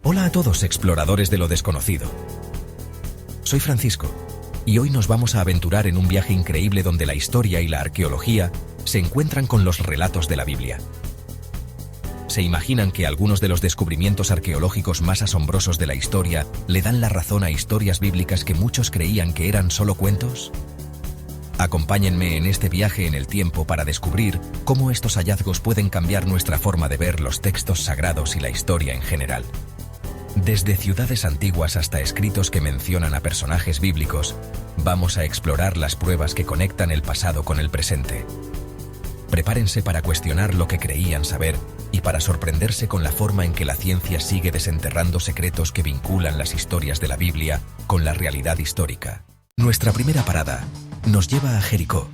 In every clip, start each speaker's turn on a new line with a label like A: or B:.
A: Hola a todos, exploradores de lo desconocido. Soy Francisco, y hoy nos vamos a aventurar en un viaje increíble donde la historia y la arqueología se encuentran con los relatos de la Biblia. ¿Se imaginan que algunos de los descubrimientos arqueológicos más asombrosos de la historia le dan la razón a historias bíblicas que muchos creían que eran solo cuentos? Acompáñenme en este viaje en el tiempo para descubrir cómo estos hallazgos pueden cambiar nuestra forma de ver los textos sagrados y la historia en general. Desde ciudades antiguas hasta escritos que mencionan a personajes bíblicos, vamos a explorar las pruebas que conectan el pasado con el presente. Prepárense para cuestionar lo que creían saber y para sorprenderse con la forma en que la ciencia sigue desenterrando secretos que vinculan las historias de la Biblia con la realidad histórica. Nuestra primera parada nos lleva a Jericó,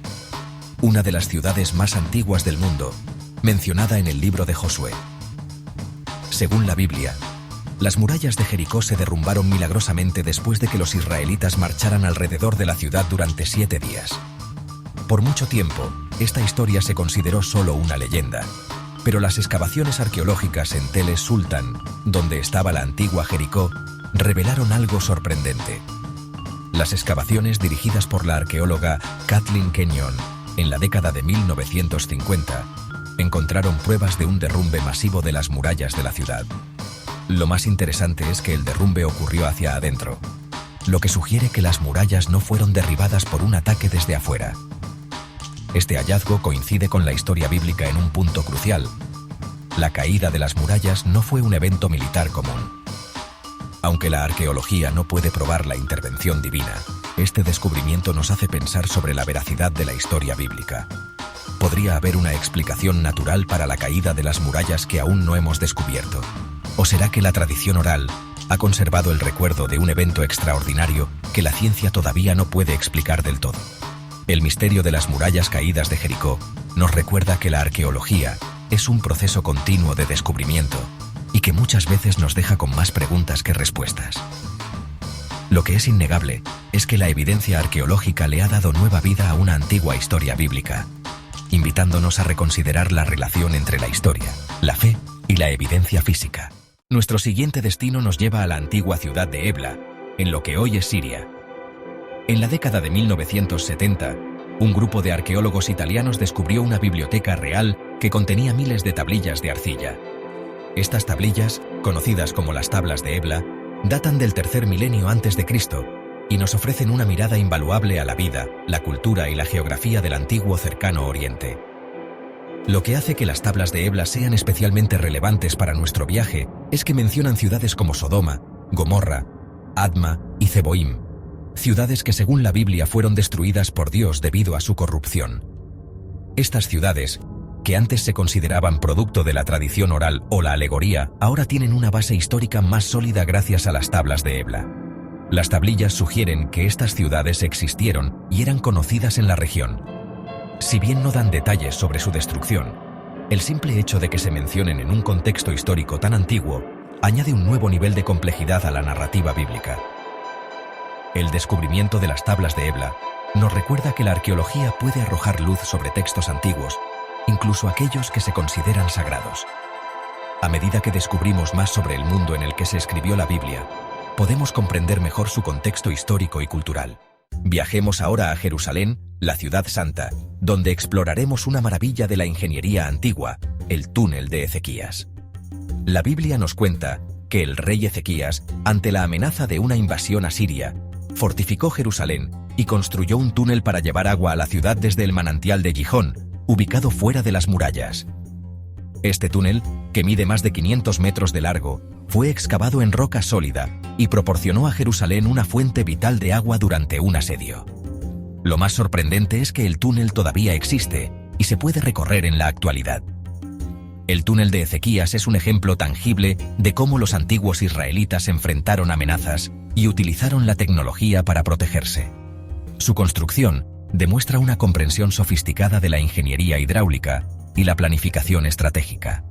A: una de las ciudades más antiguas del mundo, mencionada en el libro de Josué. Según la Biblia, las murallas de Jericó se derrumbaron milagrosamente después de que los israelitas marcharan alrededor de la ciudad durante 7 días. Por mucho tiempo, esta historia se consideró solo una leyenda, pero las excavaciones arqueológicas en Tel Es-Sultan, donde estaba la antigua Jericó, revelaron algo sorprendente. Las excavaciones dirigidas por la arqueóloga Kathleen Kenyon en la década de 1950 encontraron pruebas de un derrumbe masivo de las murallas de la ciudad. Lo más interesante es que el derrumbe ocurrió hacia adentro, lo que sugiere que las murallas no fueron derribadas por un ataque desde afuera. Este hallazgo coincide con la historia bíblica en un punto crucial. La caída de las murallas no fue un evento militar común. Aunque la arqueología no puede probar la intervención divina, este descubrimiento nos hace pensar sobre la veracidad de la historia bíblica. ¿Podría haber una explicación natural para la caída de las murallas que aún no hemos descubierto? ¿O será que la tradición oral ha conservado el recuerdo de un evento extraordinario que la ciencia todavía no puede explicar del todo? El misterio de las murallas caídas de Jericó nos recuerda que la arqueología es un proceso continuo de descubrimiento y que muchas veces nos deja con más preguntas que respuestas. Lo que es innegable es que la evidencia arqueológica le ha dado nueva vida a una antigua historia bíblica, invitándonos a reconsiderar la relación entre la historia, la fe y la evidencia física. Nuestro siguiente destino nos lleva a la antigua ciudad de Ebla, en lo que hoy es Siria. En la década de 1970, un grupo de arqueólogos italianos descubrió una biblioteca real que contenía miles de tablillas de arcilla. Estas tablillas, conocidas como las tablas de Ebla, datan del tercer milenio antes de Cristo y nos ofrecen una mirada invaluable a la vida, la cultura y la geografía del antiguo Cercano Oriente. Lo que hace que las tablas de Ebla sean especialmente relevantes para nuestro viaje es que mencionan ciudades como Sodoma, Gomorra, Adma y Zeboim, ciudades que según la Biblia fueron destruidas por Dios debido a su corrupción. Estas ciudades, que antes se consideraban producto de la tradición oral o la alegoría, ahora tienen una base histórica más sólida gracias a las tablas de Ebla. Las tablillas sugieren que estas ciudades existieron y eran conocidas en la región. Si bien no dan detalles sobre su destrucción, el simple hecho de que se mencionen en un contexto histórico tan antiguo añade un nuevo nivel de complejidad a la narrativa bíblica. El descubrimiento de las tablas de Ebla nos recuerda que la arqueología puede arrojar luz sobre textos antiguos, incluso aquellos que se consideran sagrados. A medida que descubrimos más sobre el mundo en el que se escribió la Biblia, podemos comprender mejor su contexto histórico y cultural. Viajemos ahora a Jerusalén, la ciudad santa, donde exploraremos una maravilla de la ingeniería antigua, el túnel de Ezequías. La Biblia nos cuenta que el rey Ezequías, ante la amenaza de una invasión asiria, fortificó Jerusalén y construyó un túnel para llevar agua a la ciudad desde el manantial de Gijón, ubicado fuera de las murallas. Este túnel, que mide más de 500 metros de largo, fue excavado en roca sólida y proporcionó a Jerusalén una fuente vital de agua durante un asedio. Lo más sorprendente es que el túnel todavía existe y se puede recorrer en la actualidad. El túnel de Ezequías es un ejemplo tangible de cómo los antiguos israelitas enfrentaron amenazas y utilizaron la tecnología para protegerse. Su construcción demuestra una comprensión sofisticada de la ingeniería hidráulica y la planificación estratégica.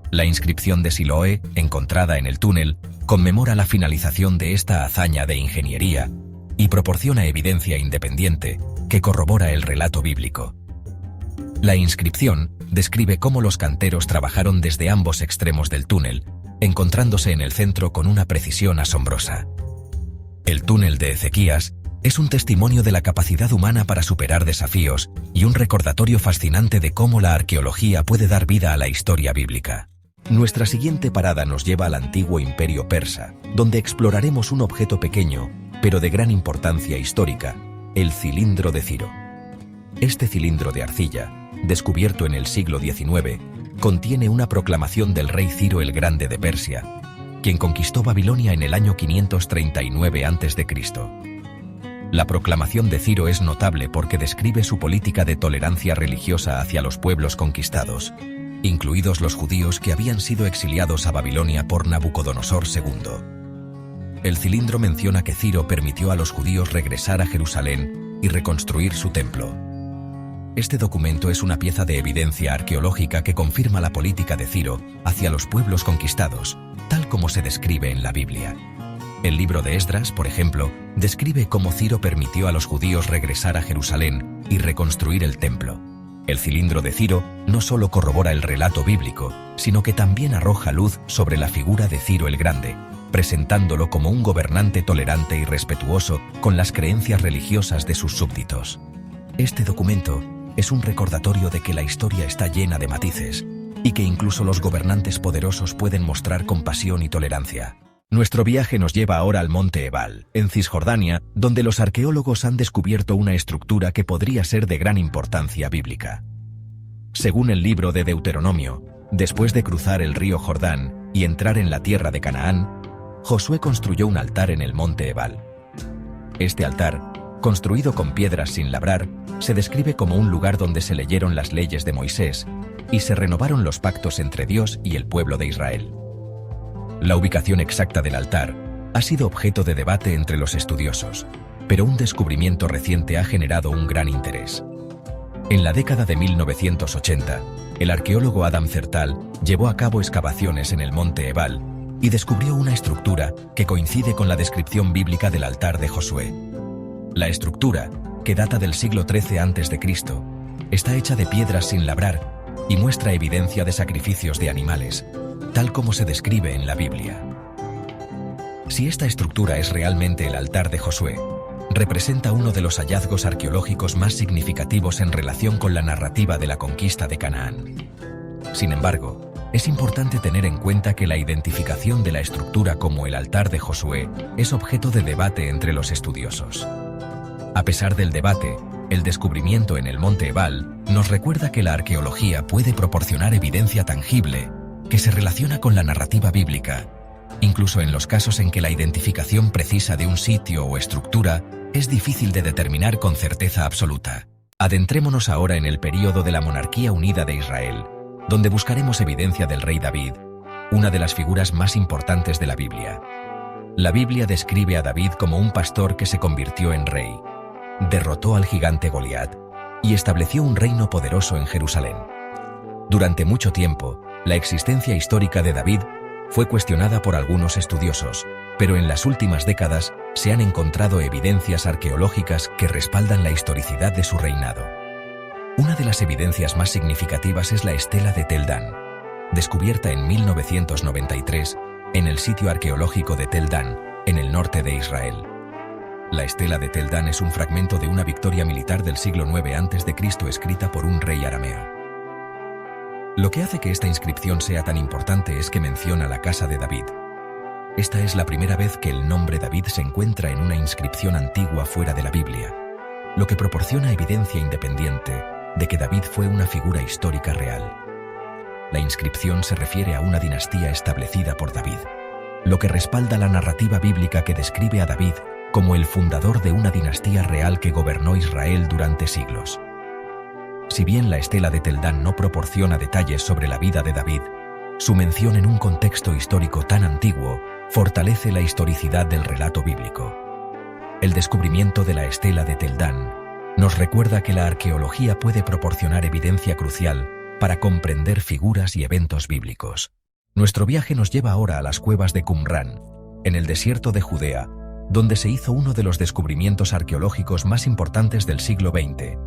A: La inscripción de Siloé, encontrada en el túnel, conmemora la finalización de esta hazaña de ingeniería y proporciona evidencia independiente que corrobora el relato bíblico. La inscripción describe cómo los canteros trabajaron desde ambos extremos del túnel, encontrándose en el centro con una precisión asombrosa. El túnel de Ezequías es un testimonio de la capacidad humana para superar desafíos y un recordatorio fascinante de cómo la arqueología puede dar vida a la historia bíblica. Nuestra siguiente parada nos lleva al antiguo imperio persa, donde exploraremos un objeto pequeño, pero de gran importancia histórica, el cilindro de Ciro. Este cilindro de arcilla, descubierto en el siglo XIX, contiene una proclamación del rey Ciro el Grande de Persia, quien conquistó Babilonia en el año 539 a.C. La proclamación de Ciro es notable porque describe su política de tolerancia religiosa hacia los pueblos conquistados, incluidos los judíos que habían sido exiliados a Babilonia por Nabucodonosor II. El cilindro menciona que Ciro permitió a los judíos regresar a Jerusalén y reconstruir su templo. Este documento es una pieza de evidencia arqueológica que confirma la política de Ciro hacia los pueblos conquistados, tal como se describe en la Biblia. El libro de Esdras, por ejemplo, describe cómo Ciro permitió a los judíos regresar a Jerusalén y reconstruir el templo. El cilindro de Ciro no solo corrobora el relato bíblico, sino que también arroja luz sobre la figura de Ciro el Grande, presentándolo como un gobernante tolerante y respetuoso con las creencias religiosas de sus súbditos. Este documento es un recordatorio de que la historia está llena de matices y que incluso los gobernantes poderosos pueden mostrar compasión y tolerancia. Nuestro viaje nos lleva ahora al monte Ebal, en Cisjordania, donde los arqueólogos han descubierto una estructura que podría ser de gran importancia bíblica. Según el libro de Deuteronomio, después de cruzar el río Jordán y entrar en la tierra de Canaán, Josué construyó un altar en el monte Ebal. Este altar, construido con piedras sin labrar, se describe como un lugar donde se leyeron las leyes de Moisés y se renovaron los pactos entre Dios y el pueblo de Israel. La ubicación exacta del altar ha sido objeto de debate entre los estudiosos, pero un descubrimiento reciente ha generado un gran interés. En la década de 1980, el arqueólogo Adam Zertal llevó a cabo excavaciones en el monte Ebal y descubrió una estructura que coincide con la descripción bíblica del altar de Josué. La estructura, que data del siglo XIII a.C., está hecha de piedras sin labrar y muestra evidencia de sacrificios de animales, tal como se describe en la Biblia. Si esta estructura es realmente el altar de Josué, representa uno de los hallazgos arqueológicos más significativos en relación con la narrativa de la conquista de Canaán. Sin embargo, es importante tener en cuenta que la identificación de la estructura como el altar de Josué es objeto de debate entre los estudiosos. A pesar del debate, el descubrimiento en el monte Ebal nos recuerda que la arqueología puede proporcionar evidencia tangible que se relaciona con la narrativa bíblica, incluso en los casos en que la identificación precisa de un sitio o estructura es difícil de determinar con certeza absoluta. Adentrémonos ahora en el período de la monarquía unida de Israel, donde buscaremos evidencia del rey David, una de las figuras más importantes de la Biblia. La Biblia describe a David como un pastor que se convirtió en rey, derrotó al gigante Goliat y estableció un reino poderoso en Jerusalén. Durante mucho tiempo, la existencia histórica de David fue cuestionada por algunos estudiosos, pero en las últimas décadas se han encontrado evidencias arqueológicas que respaldan la historicidad de su reinado. Una de las evidencias más significativas es la estela de Tel Dan, descubierta en 1993 en el sitio arqueológico de Tel Dan, en el norte de Israel. La estela de Tel Dan es un fragmento de una victoria militar del siglo IX a.C. escrita por un rey arameo. Lo que hace que esta inscripción sea tan importante es que menciona la casa de David. Esta es la primera vez que el nombre David se encuentra en una inscripción antigua fuera de la Biblia, lo que proporciona evidencia independiente de que David fue una figura histórica real. La inscripción se refiere a una dinastía establecida por David, lo que respalda la narrativa bíblica que describe a David como el fundador de una dinastía real que gobernó Israel durante siglos. Si bien la estela de Tel Dan no proporciona detalles sobre la vida de David, su mención en un contexto histórico tan antiguo fortalece la historicidad del relato bíblico. El descubrimiento de la estela de Tel Dan nos recuerda que la arqueología puede proporcionar evidencia crucial para comprender figuras y eventos bíblicos. Nuestro viaje nos lleva ahora a las cuevas de Qumran, en el desierto de Judea, donde se hizo uno de los descubrimientos arqueológicos más importantes del siglo XX,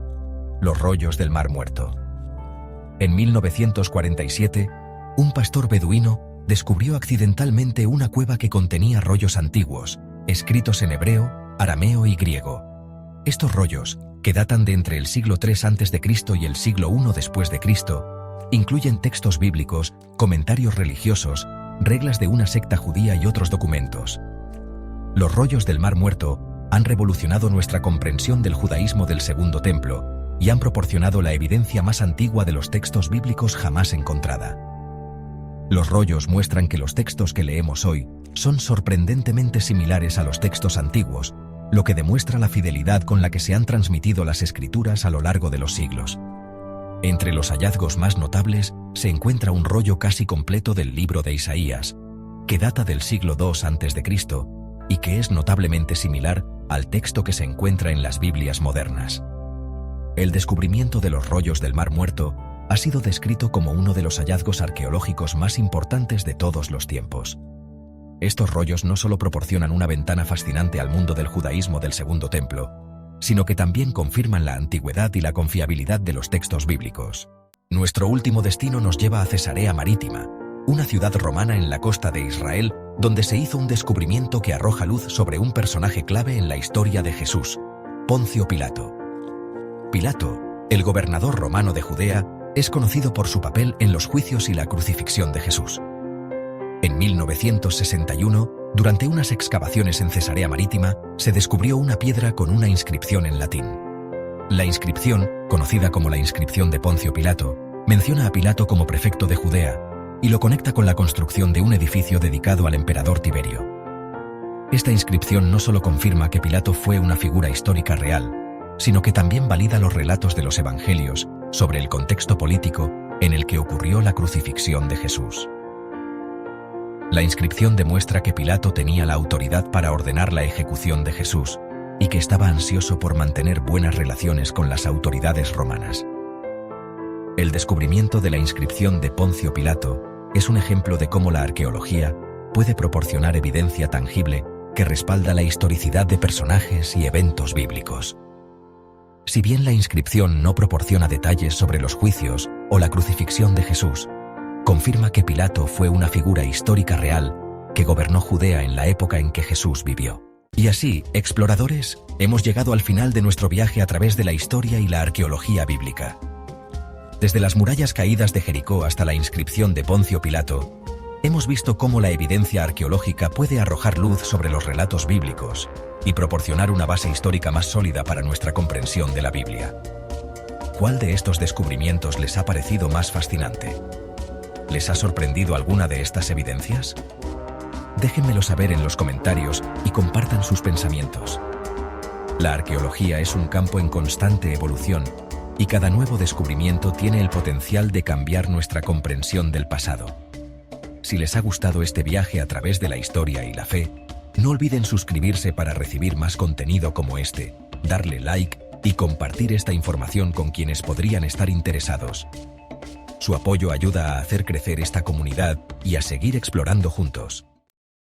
A: los rollos del Mar Muerto. En 1947, un pastor beduino descubrió accidentalmente una cueva que contenía rollos antiguos, escritos en hebreo, arameo y griego. Estos rollos, que datan de entre el siglo III a.C. y el siglo I después de Cristo, incluyen textos bíblicos, comentarios religiosos, reglas de una secta judía y otros documentos. Los rollos del Mar Muerto han revolucionado nuestra comprensión del judaísmo del Segundo Templo y han proporcionado la evidencia más antigua de los textos bíblicos jamás encontrada. Los rollos muestran que los textos que leemos hoy son sorprendentemente similares a los textos antiguos, lo que demuestra la fidelidad con la que se han transmitido las escrituras a lo largo de los siglos. Entre los hallazgos más notables se encuentra un rollo casi completo del libro de Isaías, que data del siglo II a.C. y que es notablemente similar al texto que se encuentra en las Biblias modernas. El descubrimiento de los rollos del Mar Muerto ha sido descrito como uno de los hallazgos arqueológicos más importantes de todos los tiempos. Estos rollos no solo proporcionan una ventana fascinante al mundo del judaísmo del Segundo Templo, sino que también confirman la antigüedad y la confiabilidad de los textos bíblicos. Nuestro último destino nos lleva a Cesarea Marítima, una ciudad romana en la costa de Israel, donde se hizo un descubrimiento que arroja luz sobre un personaje clave en la historia de Jesús, Poncio Pilato. Pilato, el gobernador romano de Judea, es conocido por su papel en los juicios y la crucifixión de Jesús. En 1961, durante unas excavaciones en Cesarea Marítima, se descubrió una piedra con una inscripción en latín. La inscripción, conocida como la inscripción de Poncio Pilato, menciona a Pilato como prefecto de Judea y lo conecta con la construcción de un edificio dedicado al emperador Tiberio. Esta inscripción no solo confirma que Pilato fue una figura histórica real, sino que también valida los relatos de los evangelios sobre el contexto político en el que ocurrió la crucifixión de Jesús. La inscripción demuestra que Pilato tenía la autoridad para ordenar la ejecución de Jesús y que estaba ansioso por mantener buenas relaciones con las autoridades romanas. El descubrimiento de la inscripción de Poncio Pilato es un ejemplo de cómo la arqueología puede proporcionar evidencia tangible que respalda la historicidad de personajes y eventos bíblicos. Si bien la inscripción no proporciona detalles sobre los juicios o la crucifixión de Jesús, confirma que Pilato fue una figura histórica real que gobernó Judea en la época en que Jesús vivió. Y así, exploradores, hemos llegado al final de nuestro viaje a través de la historia y la arqueología bíblica. Desde las murallas caídas de Jericó hasta la inscripción de Poncio Pilato, hemos visto cómo la evidencia arqueológica puede arrojar luz sobre los relatos bíblicos y proporcionar una base histórica más sólida para nuestra comprensión de la Biblia. ¿Cuál de estos descubrimientos les ha parecido más fascinante? ¿Les ha sorprendido alguna de estas evidencias? Déjenmelo saber en los comentarios y compartan sus pensamientos. La arqueología es un campo en constante evolución y cada nuevo descubrimiento tiene el potencial de cambiar nuestra comprensión del pasado. Si les ha gustado este viaje a través de la historia y la fe, no olviden suscribirse para recibir más contenido como este, darle like y compartir esta información con quienes podrían estar interesados. Su apoyo ayuda a hacer crecer esta comunidad y a seguir explorando juntos.